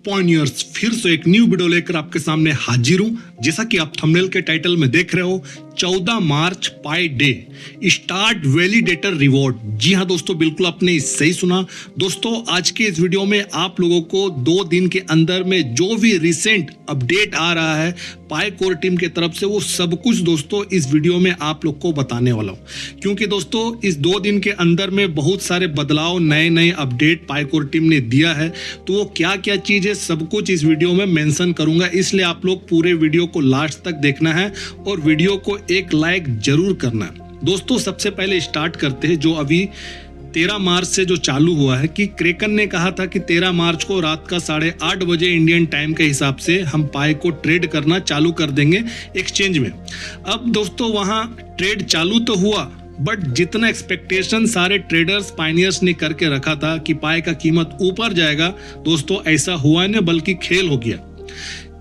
पॉइनियर्स फिर से एक न्यू वीडियो लेकर आपके सामने हाजिर हूं। जैसा कि आप थंबनेल के टाइटल में देख रहे हो, 14 मार्च पाई डे, स्टार्ट वैलिडेटर रिवॉर्ड। जी हां दोस्तों, बिल्कुल आपने सही सुना। दोस्तों आज के इस वीडियो में आप लोगों को 2 दिन के अंदर में जो भी रिसेंट अपडेट आ रहा है पाई कोर टीम के तरफ से, वो सब कुछ दोस्तों इस वीडियो में आप लोग को बताने वाला हूं। क्योंकि दोस्तों इस 2 दिन के अंदर में बहुत सारे बदलाव, नए अपडेट पाई कोर टीम ने दिया है। तो वो क्या क्या चीज है, सब कुछ इस वीडियो में मेंशन करूंगा। इसलिए आप लोग पूरे वीडियो को लास्ट तक देखना है और वीडियो को एक लाइक जरूर करना है। दोस्तों सबसे पहले स्टार्ट करते हैं जो अभी 13 मार्च से जो चालू हुआ है कि क्रेकन ने कहा था कि 13 मार्च को रात का 8:30 बजे इंडियन टाइम के हिसाब से हम पाई को ट्रेड करना चालू कर देंगे एक्सचेंज में। अब दोस्तों वहां ट्रेड चालू तो हुआ, बट जितना एक्सपेक्टेशन सारे ट्रेडर्स पाइनियर्स ने करके रखा था कि पाई का कीमत ऊपर जाएगा, दोस्तों ऐसा हुआ नहीं, बल्कि खेल हो गया।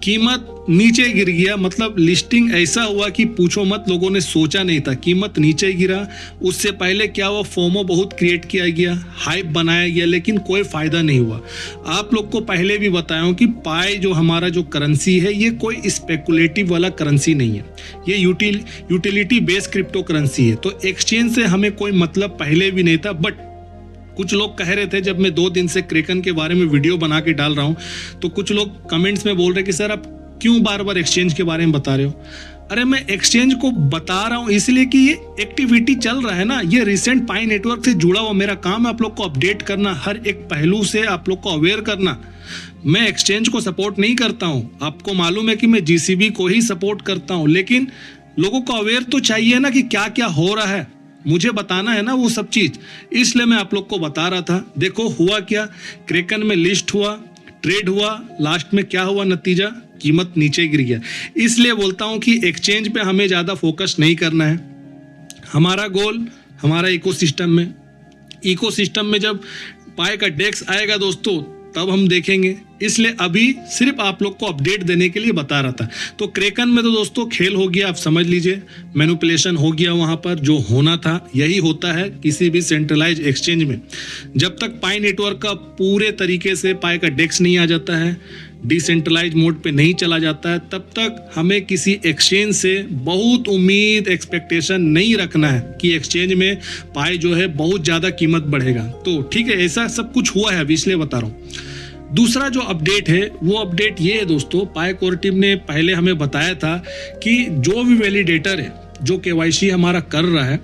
कीमत नीचे गिर गया। मतलब लिस्टिंग ऐसा हुआ कि पूछो मत, लोगों ने सोचा नहीं था, कीमत नीचे गिरा। उससे पहले क्या हुआ, फोमो बहुत क्रिएट किया गया, हाइप बनाया गया, लेकिन कोई फायदा नहीं हुआ। आप लोग को पहले भी बताया हूं कि पाई जो हमारा जो करेंसी है, ये कोई स्पेकुलेटिव वाला करेंसी नहीं है, ये यूटिलिटी बेस्ड क्रिप्टो करेंसी है। तो एक्सचेंज से हमें कोई मतलब पहले भी नहीं था। बट कुछ लोग कह रहे थे, जब मैं 2 दिन से क्रेकन के बारे में वीडियो बना के डाल रहा हूं, तो कुछ लोग कमेंट्स में बोल रहे कि सर आप क्यों बार बार एक्सचेंज के बारे में बता रहे हो। अरे मैं एक्सचेंज को बता रहा हूं इसलिए कि ये एक्टिविटी चल रहा है ना, ये रिसेंट पाई नेटवर्क से जुड़ा हुआ मेरा काम है। आप लोग को अपडेट करना, हर एक पहलू से आप लोग को अवेयर करना। मैं एक्सचेंज को सपोर्ट नहीं करता हूं, आपको मालूम है कि मैं जीसीबी को ही सपोर्ट करता हूं, लेकिन लोगों को अवेयर तो चाहिए ना कि क्या क्या हो रहा है, मुझे बताना है ना वो सब चीज। इसलिए मैं आप लोग को बता रहा था। देखो हुआ क्या, क्रेकन में लिस्ट हुआ, ट्रेड हुआ, लास्ट में क्या हुआ नतीजा, कीमत नीचे गिर गया। इसलिए बोलता हूं कि एक्सचेंज पे हमें ज्यादा फोकस नहीं करना है। हमारा गोल हमारा इकोसिस्टम में जब पाई का डेक्स आएगा दोस्तों, तब हम देखेंगे। इसलिए अभी सिर्फ आप लोग को अपडेट देने के लिए बता रहा था। तो क्रेकन में तो दोस्तों खेल हो गया, आप समझ लीजिए, मैनिपुलेशन हो गया। वहां पर जो होना था यही होता है किसी भी सेंट्रलाइज एक्सचेंज में। जब तक पाई नेटवर्क का पूरे तरीके से पाई का डेक्स नहीं आ जाता है, डिसेंट्रलाइज मोड पे नहीं चला जाता है, तब तक हमें किसी एक्सचेंज से बहुत उम्मीद, एक्सपेक्टेशन नहीं रखना है कि एक्सचेंज में पाई जो है बहुत ज्यादा कीमत बढ़ेगा। तो ठीक है, ऐसा सब कुछ हुआ है अभी, इसलिए बता रहा हूं। दूसरा जो अपडेट है वो अपडेट ये है दोस्तों, पाई कोर टीम ने पहले हमें बताया था कि जो भी वैलिडेटर है, जो केवाईसी हमारा कर रहा है,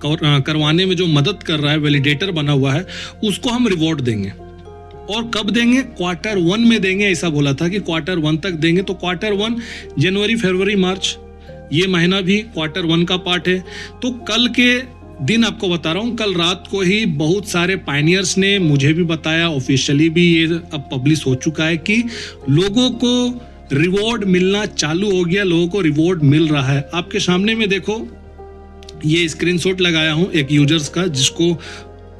करवाने में जो मदद कर रहा है, वैलिडेटर बना हुआ है, उसको हम रिवॉर्ड देंगे। और कब देंगे, Q1 में देंगे। ऐसा बोला था कि Q1 तक देंगे। तो Q1 जनवरी, फरवरी, मार्च, ये महीना भी Q1 का पार्ट है। तो कल के दिन आपको बता रहा हूं, कल रात को ही बहुत सारे पायनियर्स ने मुझे भी बताया, ऑफिशियली भी ये अब पब्लिश हो चुका है कि लोगों को रिवॉर्ड मिलना चालू हो गया, लोगों को रिवॉर्ड मिल रहा है। आपके सामने में देखो, ये स्क्रीनशॉट लगाया हूं एक यूजर्स का जिसको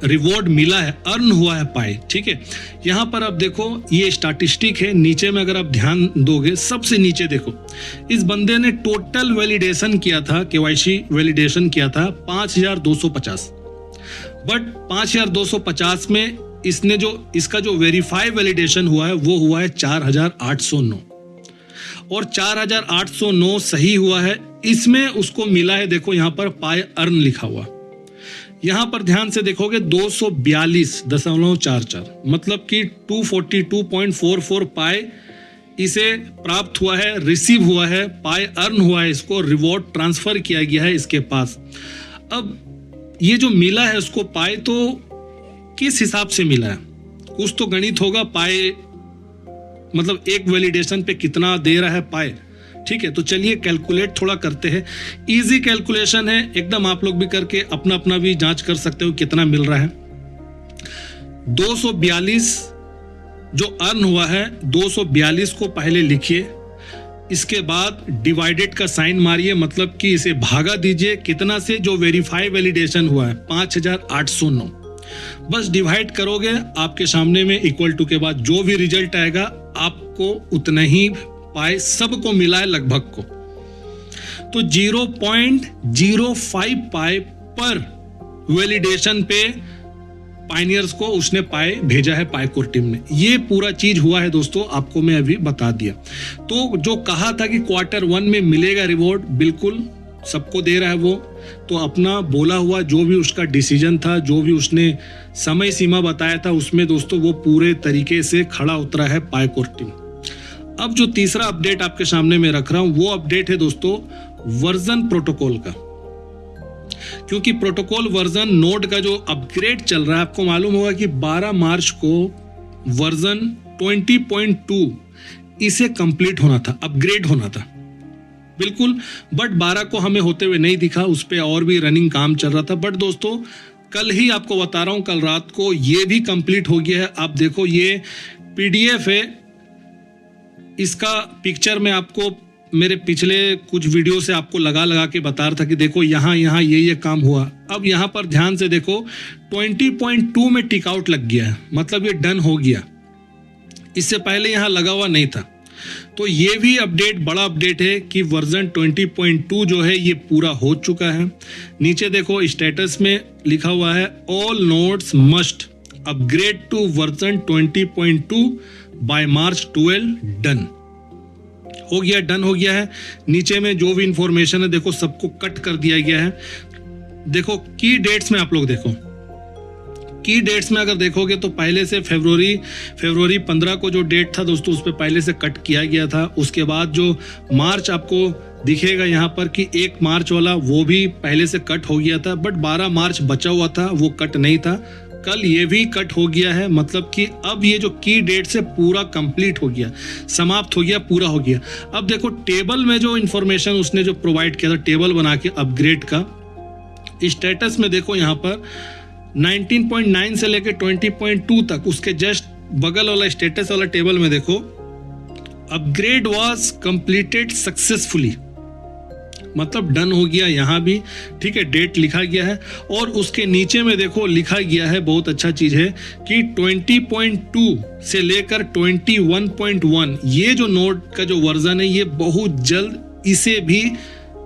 रिवॉर्ड मिला है, अर्न हुआ है पाई। ठीक है, यहां पर आप देखो, ये स्टैटिस्टिक है। नीचे में अगर आप ध्यान दोगे, सबसे नीचे देखो, इस बंदे ने टोटल वैलिडेशन किया था, केवाईसी वैलिडेशन किया था 5250। बट 5250 में इसने इसका जो वेरीफाई वैलिडेशन हुआ है वो हुआ है 4809, और 4809 सही हुआ है। इसमें उसको मिला है, देखो यहां पर पाई अर्न लिखा हुआ, यहां पर ध्यान से देखोगे 242.44, मतलब कि 242.44 पाई इसे प्राप्त हुआ है, रिसीव हुआ है, पाई अर्न हुआ है, इसको रिवॉर्ड ट्रांसफर किया गया है इसके पास। अब ये जो मिला है उसको पाई, तो किस हिसाब से मिला है, कुछ तो गणित होगा। पाई मतलब एक वैलिडेशन पे कितना दे रहा है पाई। ठीक है, तो चलिए कैलकुलेट थोड़ा करते हैं। इजी कैलकुलेशन है एकदम, आप लोग भी करके अपना अपना भी जांच कर सकते हो कितना मिल रहा है। 242 जो अर्न हुआ है, 242 को पहले लिखिए, इसके बाद डिवाइडेड का साइन मारिए, मतलब कि इसे भागा दीजिए कितना से, जो वेरीफाई वैलिडेशन हुआ है 5809। बस डिवाइड करोगे, आपके सामने में इक्वल टू के बाद जो भी रिजल्ट आएगा, आपको उतना ही पाई सबको मिला है लगभग को। तो 0.05 पाई पर वैलिडेशन पे पायनियर्स को उसने पाए भेजा है पायकोर टीम ने। ये पूरा चीज हुआ है दोस्तों, आपको मैं अभी बता दिया। तो जो कहा था कि Q1 में मिलेगा रिवॉर्ड, बिल्कुल सबको दे रहा है वो। तो अपना बोला हुआ जो भी उसका डिसीजन था, जो भी उसने समय सीमा बताया था, उसमें दोस्तों वो पूरे तरीके से खड़ा उतरा है पायकोर टीम। अब जो तीसरा अपडेट आपके सामने मैं रख रहा हूं वो अपडेट है दोस्तों वर्जन प्रोटोकॉल का। क्योंकि प्रोटोकॉल वर्जन नोड का जो अपग्रेड चल रहा है, आपको मालूम होगा कि 12 मार्च को वर्जन 20.2 इसे कंप्लीट होना था, अपग्रेड होना था बिल्कुल। बट 12 को हमें होते हुए नहीं दिखा, उस पर और भी रनिंग काम चल रहा था। बट दोस्तों कल ही आपको बता रहा हूं, कल रात को ये भी कंप्लीट हो गया है। आप देखो ये PDF है, इसका पिक्चर मैं आपको मेरे पिछले कुछ वीडियो से आपको लगा के बता रहा था कि देखो यहाँ ये काम हुआ। अब यहाँ पर ध्यान से देखो 20.2 में टिक आउट लग गया है, मतलब ये डन हो गया। इससे पहले यहाँ लगा हुआ नहीं था। तो ये भी अपडेट बड़ा अपडेट है कि वर्जन 20.2 जो है ये पूरा हो चुका है। नीचे देखो स्टेटस में लिखा हुआ है all nodes must upgrade to version 20.2 by March 12 done हो गया, डन हो गया है। नीचे में जो भी इंफॉर्मेशन है देखो सबको कट कर दिया गया है। देखो की डेट्स में आप लोग देखो, की डेट्स में अगर देखोगे तो पहले से फरवरी 15 को जो डेट था दोस्तों उस पर पहले से कट किया गया था। उसके बाद जो मार्च आपको दिखेगा यहाँ पर कि 1 मार्च वाला वो भी पहले से कट हो गया था। बट 12 मार्च बचा हुआ था, वो कट नहीं था। कल ये भी कट हो गया है, मतलब कि अब ये जो की डेट से पूरा कंप्लीट हो गया, समाप्त हो गया, पूरा हो गया। अब देखो टेबल में जो इंफॉर्मेशन उसने जो प्रोवाइड किया था टेबल बना के अपग्रेड का, स्टेटस में देखो यहाँ पर 19.9 से लेकर 20.2 तक उसके जस्ट बगल वाला स्टेटस वाला टेबल में देखो अपग्रेड वाज कंप्लीटेड सक्सेसफुली, मतलब डन हो गया यहाँ भी, ठीक है, डेट लिखा गया है। और उसके नीचे में देखो लिखा गया है, बहुत अच्छा चीज है कि 20.2 से लेकर 21.1 ये जो नोड का जो वर्जन है ये बहुत जल्द इसे भी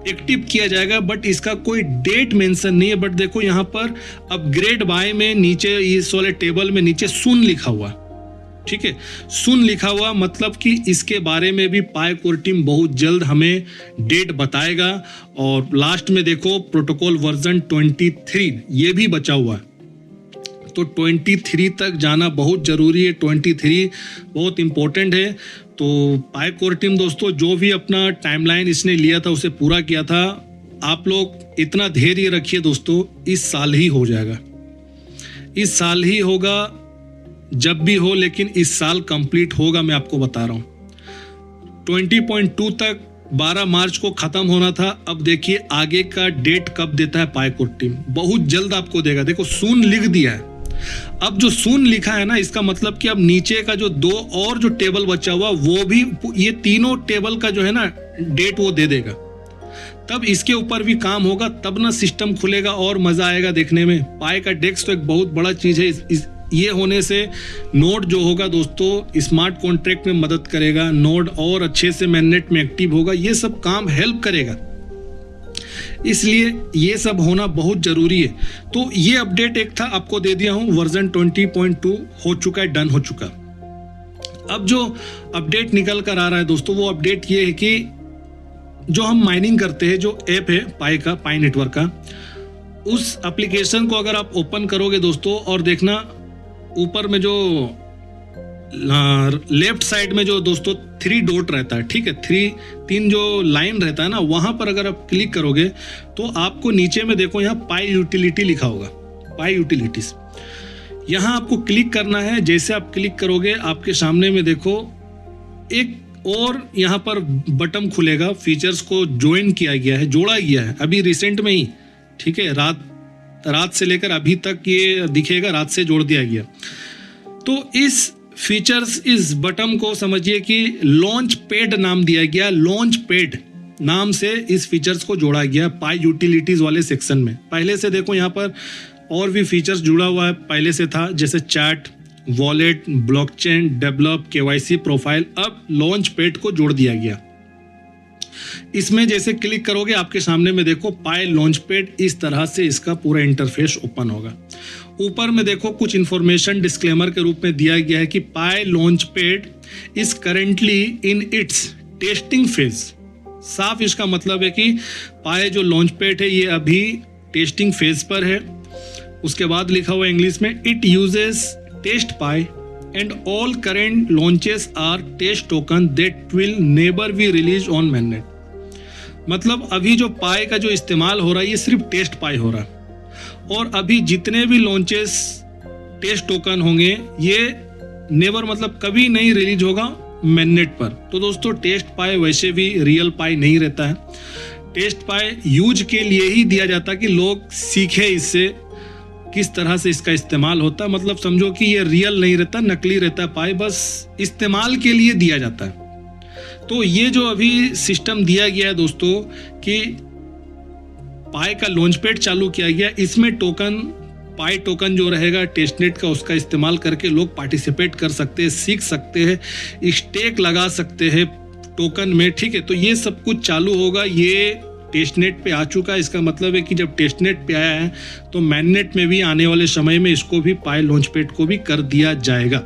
एक्टिव किया जाएगा। बट इसका कोई डेट मेंशन नहीं है। बट देखो यहाँ पर अपग्रेड बाय में नीचे इस वाले टेबल में नीचे सुन लिखा हुआ, ठीक है, सुन लिखा हुआ, मतलब कि इसके बारे में भी पायकोर टीम बहुत जल्द हमें डेट बताएगा। और लास्ट में देखो प्रोटोकॉल वर्जन 23 ये भी बचा हुआ है, तो 23 तक जाना बहुत जरूरी है। 23 बहुत इंपॉर्टेंट है। तो पायकोर टीम दोस्तों जो भी अपना टाइमलाइन इसने लिया था उसे पूरा किया था। आप लोग इतना धैर्य रखिए दोस्तों, इस साल ही हो जाएगा, इस साल ही होगा, जब भी हो, लेकिन इस साल कंप्लीट होगा। मैं आपको बता रहा हूं 20.2 तक 12 मार्च को खत्म होना था। अब देखिए आगे का डेट कब देता है पायकोर टीम, बहुत जल्द आपको देगा। देखो सून लिख दिया है। अब जो सून लिखा है ना, इसका मतलब कि अब नीचे का जो 2 और जो टेबल बचा हुआ वो भी, ये तीनों टेबल का जो है ना डेट वो दे देगा। तब इसके ऊपर भी काम होगा, तब ना सिस्टम खुलेगा और मजा आएगा देखने में। पाई का डेस्क तो एक बहुत बड़ा चीज है। ये होने से नोड जो होगा दोस्तों स्मार्ट कॉन्ट्रैक्ट में मदद करेगा, नोड और अच्छे से मैननेट में एक्टिव होगा, ये सब काम हेल्प करेगा। इसलिए ये सब होना बहुत जरूरी है। तो ये अपडेट एक था, आपको दे दिया हूं। वर्जन 20.2 हो चुका है, डन हो चुका। अब जो अपडेट निकल कर आ रहा है दोस्तों, वो अपडेट ये है कि जो हम माइनिंग करते हैं, जो ऐप है पाई नेटवर्क का, उस एप्लीकेशन को अगर आप ओपन करोगे दोस्तों और देखना ऊपर में जो लेफ्ट साइड में जो दोस्तों 3 डॉट रहता है, ठीक है, 3 जो लाइन रहता है ना, वहां पर अगर आप क्लिक करोगे तो आपको नीचे में देखो यहाँ पाई यूटिलिटी लिखा होगा, पाई यूटिलिटीज। यहाँ आपको क्लिक करना है। जैसे आप क्लिक करोगे आपके सामने में देखो एक और यहाँ पर बटन खुलेगा, फीचर्स को ज्वाइन किया गया है, जोड़ा गया है अभी रिसेंट में ही, ठीक है, रात से लेकर अभी तक ये दिखेगा, रात से जोड़ दिया गया। तो इस फीचर्स, इस बटन को समझिए कि लॉन्च पैड नाम दिया गया। लॉन्च पैड नाम से इस फीचर्स को जोड़ा गया पाई यूटिलिटीज वाले सेक्शन में। पहले से देखो यहाँ पर और भी फीचर्स जुड़ा हुआ है, पहले से था, जैसे chat, wallet, blockchain, develop, KYC, profile. अब लॉन्च पैड को जोड़ दिया गया। इसमें जैसे क्लिक करोगे आपके सामने में देखो पाई लॉन्च पैड, इस तरह से इसका पूरा इंटरफेस ओपन होगा। ऊपर में देखो कुछ इंफॉर्मेशन डिस्क्लेमर के रूप में दिया गया है कि Pi launch pad is currently in its testing phase. साफ इसका मतलब है कि पाई जो लॉन्च पैड है ये अभी टेस्टिंग फेज पर है। उसके बाद लिखा हुआ इंग्लिश में it uses test Pi and all current launches are test token that will never be release on mainnet. मतलब अभी जो पाई का जो इस्तेमाल हो रहा है ये सिर्फ टेस्ट पाई हो रहा है, और अभी जितने भी लॉन्चेस टेस्ट टोकन होंगे ये नेवर मतलब कभी नहीं रिलीज होगा मैननेट पर। तो दोस्तों टेस्ट पाई वैसे भी रियल पाई नहीं रहता है, टेस्ट पाई यूज के लिए ही दिया जाता है कि लोग सीखे इससे किस तरह से इसका इस्तेमाल होता है। मतलब समझो कि ये रियल नहीं रहता, नकली रहता है पाई, बस इस्तेमाल के लिए दिया जाता है। तो ये जो अभी सिस्टम दिया गया है दोस्तों कि पाई का लॉन्च पैड चालू किया गया, इसमें टोकन पाई टोकन जो रहेगा टेस्टनेट का उसका इस्तेमाल करके लोग पार्टिसिपेट कर सकते हैं, सीख सकते हैं, स्टेक लगा सकते हैं टोकन में, ठीक है। तो ये सब कुछ चालू होगा, ये टेस्टनेट पे आ चुका है। इसका मतलब है कि जब टेस्टनेट पे आया है तो मैननेट में भी आने वाले समय में इसको भी पाई लॉन्च पैड को भी कर दिया जाएगा।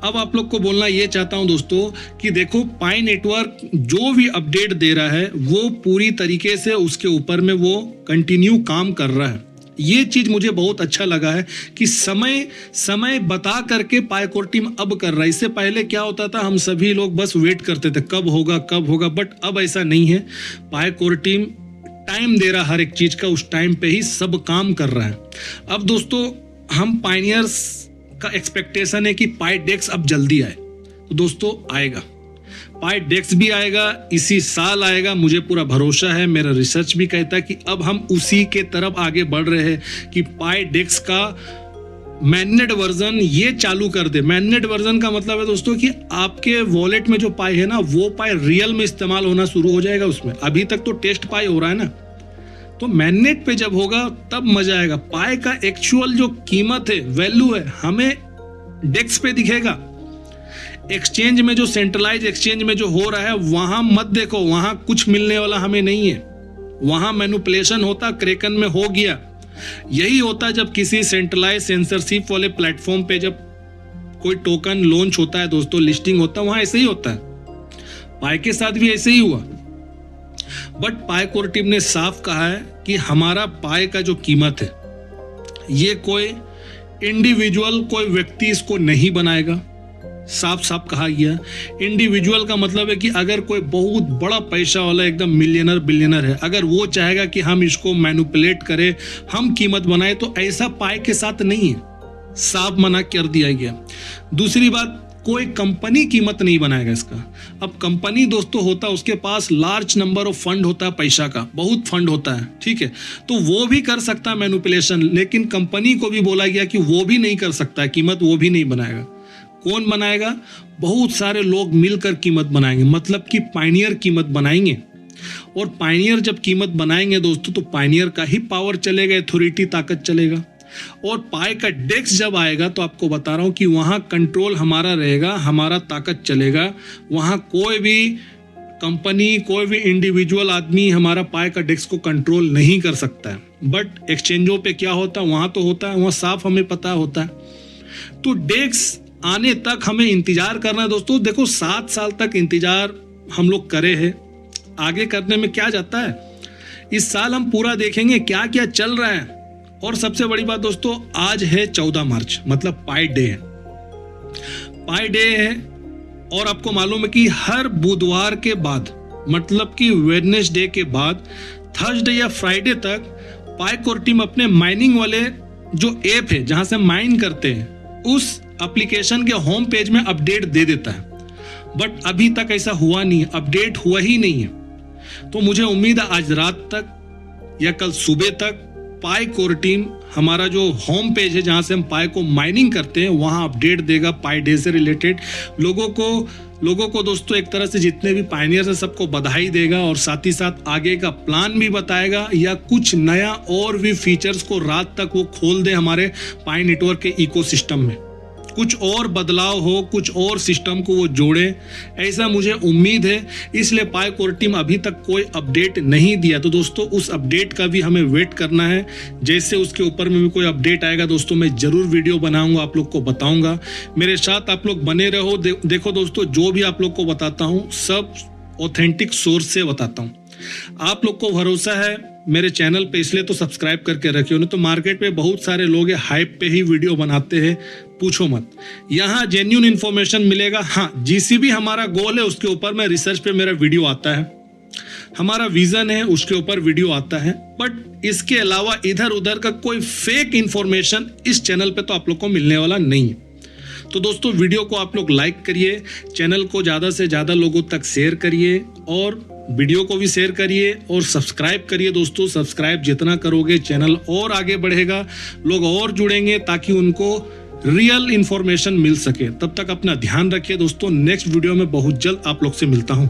अब आप लोग को बोलना ये चाहता हूं दोस्तों कि देखो पाई नेटवर्क जो भी अपडेट दे रहा है वो पूरी तरीके से उसके ऊपर में वो कंटिन्यू काम कर रहा है। ये चीज मुझे बहुत अच्छा लगा है कि समय बता करके पाई कोर टीम अब कर रहा है। इससे पहले क्या होता था, हम सभी लोग बस वेट करते थे कब होगा, बट अब ऐसा नहीं है। पाई कोर टीम टाइम दे रहा हर एक चीज का, उस टाइम पे ही सब काम कर रहा है। अब दोस्तों हम पायनियर्स का एक्सपेक्टेशन है कि पाई डेक्स अब जल्दी आए, तो दोस्तों आएगा, पाई डेक्स भी आएगा, इसी साल आएगा, मुझे पूरा भरोसा है। मेरा रिसर्च भी कहता है कि अब हम उसी के तरफ आगे बढ़ रहे हैं कि पाई डेक्स का मैननेट वर्जन ये चालू कर दे। मैननेट वर्जन का मतलब है दोस्तों कि आपके वॉलेट में जो पाई है ना वो पाई रियल में इस्तेमाल होना शुरू हो जाएगा उसमें। अभी तक तो टेस्ट पाई हो रहा है ना, तो मैननेट पे जब होगा तब मजा आएगा। पाई का एक्चुअल जो कीमत है, वैल्यू है, हमें डेक्स पे दिखेगा। एक्सचेंज में जो सेंट्रलाइज एक्सचेंज में जो हो रहा है वहां मत देखो, वहां कुछ मिलने वाला हमें नहीं है। वहां मैनिपुलेशन होता, क्रेकन में हो गया। यही होता जब किसी सेंट्रलाइज सेंसरशिप वाले प्लेटफॉर्म पे जब कोई टोकन लॉन्च होता है दोस्तों, लिस्टिंग होता है, वहां ऐसे ही होता है। पाई के साथ भी ऐसे ही हुआ। बट पाई कोर टीम ने साफ कहा है कि हमारा पाई का जो कीमत है ये कोई इंडिविजुअल, कोई व्यक्ति इसको नहीं बनाएगा। साफ साफ कहा गया। इंडिविजुअल का मतलब है कि अगर कोई बहुत बड़ा पैसा वाला एकदम मिलियनर बिलियनर है, अगर वो चाहेगा कि हम इसको मैनिपुलेट करें, हम कीमत बनाए, तो ऐसा पाई के साथ नहीं है, साफ मना कर दिया गया। दूसरी बात, कोई कंपनी कीमत नहीं बनाएगा इसका। अब कंपनी दोस्तों होता है उसके पास लार्ज नंबर ऑफ फंड होता है, पैसा का बहुत फंड होता है, ठीक है, तो वो भी कर सकता है मैनिपुलेशन। लेकिन कंपनी को भी बोला गया कि वो भी नहीं कर सकता है कीमत, वो भी नहीं बनाएगा। कौन बनाएगा? बहुत सारे लोग मिलकर कीमत बनाएंगे, मतलब कि पायनियर कीमत बनाएंगे। और पायनियर जब कीमत बनाएंगे दोस्तों तो पायनियर का ही पावर चलेगा, अथॉरिटी ताकत चलेगा। और पाई का डेक्स जब आएगा तो आपको बता रहा हूं कि वहां कंट्रोल हमारा रहेगा, हमारा ताकत चलेगा। वहां कोई भी कंपनी, कोई भी इंडिविजुअल आदमी हमारा पाई का डेक्स को कंट्रोल नहीं कर सकता है। बट एक्सचेंजों पे क्या होता है, वहां तो होता है, वहां साफ हमें पता होता है। तो डेक्स आने तक हमें इंतजार करना है दोस्तों। देखो 7 साल तक इंतजार हम लोग करे हैं, आगे करने में क्या जाता है। इस साल हम पूरा देखेंगे क्या क्या चल रहा है। और सबसे बड़ी बात दोस्तों, आज है 14 मार्च, मतलब पाई डे है। पाई डे है और आपको मालूम है कि हर बुधवार के बाद, मतलब कि वेडनेसडे के बाद थर्सडे या फ्राइडे तक पाई कोर टीम अपने माइनिंग वाले जो ऐप है जहां से माइन करते हैं उस एप्लीकेशन के होम पेज में अपडेट दे देता है। बट अभी तक ऐसा हुआ नहीं है, अपडेट हुआ ही नहीं है। तो मुझे उम्मीद है आज रात तक या कल सुबह तक पाई कोर टीम हमारा जो होम पेज है जहां से हम पाई को माइनिंग करते हैं वहां अपडेट देगा पाई डे से रिलेटेड। लोगों को दोस्तों एक तरह से जितने भी पायनियर्स हैं सबको बधाई देगा और साथ ही साथ आगे का प्लान भी बताएगा, या कुछ नया और भी फीचर्स को रात तक वो खोल दे हमारे पाई नेटवर्क के इकोसिस्टम में। कुछ और बदलाव हो, कुछ और सिस्टम को वो जोड़े, ऐसा मुझे उम्मीद है। इसलिए पाई कोर टीम अभी तक कोई अपडेट नहीं दिया। तो दोस्तों उस अपडेट का भी हमें वेट करना है। जैसे उसके ऊपर में भी कोई अपडेट आएगा दोस्तों मैं जरूर वीडियो बनाऊंगा, आप लोग को बताऊंगा। मेरे साथ आप लोग बने रहो। देखो दोस्तों, जो भी आप लोग को बताता हूँ सब ऑथेंटिक सोर्स से बताता हूँ। आप लोग को भरोसा है मेरे चैनल पे, इसलिए तो सब्सक्राइब करके रखिए। नहीं तो मार्केट में बहुत सारे लोग हाइप पे ही वीडियो बनाते हैं, पूछो मत। यहाँ जेन्युइन इन्फॉर्मेशन मिलेगा। हाँ, जीसीबी हमारा गोल है, उसके ऊपर में रिसर्च पे मेरा वीडियो आता है। हमारा विजन है, उसके ऊपर वीडियो आता है। बट इसके अलावा इधर उधर का कोई फेक इंफॉर्मेशन इस चैनल पे तो आप लोग को मिलने वाला नहीं है। तो दोस्तों वीडियो को आप लोग लाइक करिए, चैनल को ज़्यादा से ज़्यादा लोगों तक शेयर करिए और वीडियो को भी शेयर करिए और सब्सक्राइब करिए। दोस्तों सब्सक्राइब जितना करोगे चैनल और आगे बढ़ेगा, लोग और जुड़ेंगे ताकि उनको रियल इंफॉर्मेशन मिल सके। तब तक अपना ध्यान रखिए दोस्तों। नेक्स्ट वीडियो में बहुत जल्द आप लोग से मिलता हूँ।